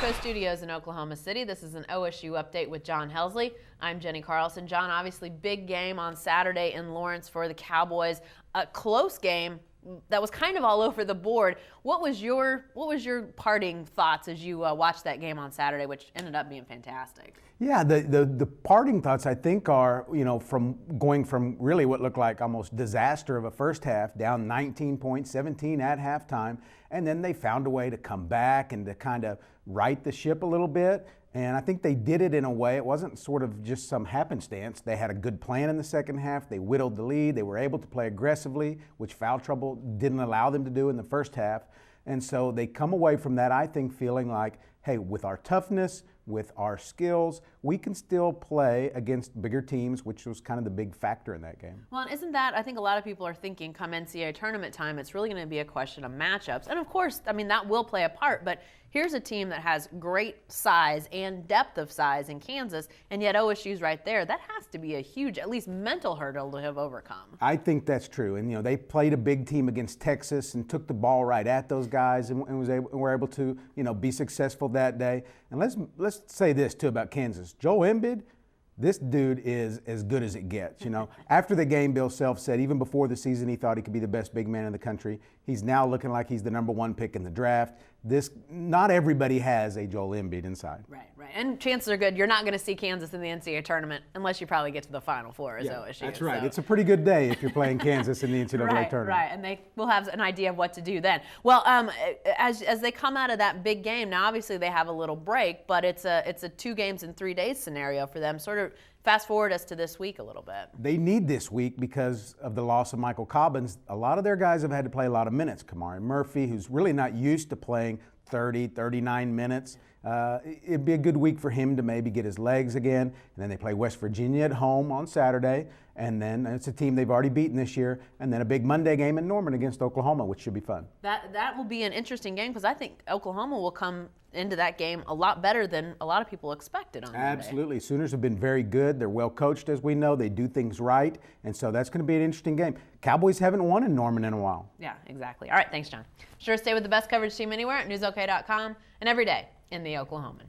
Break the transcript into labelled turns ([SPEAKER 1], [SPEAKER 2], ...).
[SPEAKER 1] Coast Studios in Oklahoma City. This is an OSU update with John Helsley. I'm Jenny Carlson. John, obviously big game on Saturday in Lawrence for the Cowboys. A close game that was kind of all over the board. What was your parting thoughts as you watched that game on Saturday, which ended up being fantastic?
[SPEAKER 2] Yeah, the parting thoughts I think are, from going from really what looked like almost disaster of a first half, down 19 points, 17 at halftime, and then they found a way to come back and to kind of right the ship a little bit. And I think they did it in a way, it wasn't sort of just some happenstance. They had a good plan in the second half. They whittled the lead. They were able to play aggressively, which foul trouble didn't allow them to do in the first half. And so they come away from that, I think, feeling like, hey, with our toughness, with our skills, we can still play against bigger teams, which was kind of the big factor in that game.
[SPEAKER 1] Well, and isn't that, I think a lot of people are thinking come NCAA tournament time, it's really going to be a question of matchups. And of course, I mean, that will play a part, but here's a team that has great size and depth of size in Kansas, and yet OSU's right there. That has to be a huge, at least mental hurdle to have overcome.
[SPEAKER 2] I think that's true. And, they played a big team against Texas and took the ball right at those guys and were able to, be successful that day. And let's say this, too, about Kansas. Joel Embiid, this dude is as good as it gets. After the game, Bill Self said even before the season he thought he could be the best big man in the country. He's now looking like he's the #1 pick in the draft. Not everybody has a Joel Embiid inside.
[SPEAKER 1] Right. And chances are good you're not going to see Kansas in the NCAA tournament unless you probably get to the Final Four as OSU.
[SPEAKER 2] That's right.
[SPEAKER 1] So.
[SPEAKER 2] It's a pretty good day if you're playing Kansas in the NCAA tournament.
[SPEAKER 1] Right, and they will have an idea of what to do then. Well, as they come out of that big game, now obviously they have a little break, but it's a 2 games in 3 days scenario for them. Sort of fast forward us to this week a little bit.
[SPEAKER 2] They need this week because of the loss of Michael Cobbins. A lot of their guys have had to play a lot of minutes. Kamari Murphy, who's really not used to playing 30, 39 minutes. It'd be a good week for him to maybe get his legs again. And then they play West Virginia at home on Saturday. And then it's a team they've already beaten this year. And then a big Monday game in Norman against Oklahoma, which should be fun.
[SPEAKER 1] That will be an interesting game because I think Oklahoma will come into that game a lot better than a lot of people expected on Monday.
[SPEAKER 2] Absolutely. Sooners have been very good. They're well coached, as we know. They do things right. And so that's going to be an interesting game. Cowboys haven't won in Norman in a while.
[SPEAKER 1] Yeah, exactly. All right, thanks, John. Sure, stay with the best coverage team anywhere at newsok.com and every day in the Oklahoman.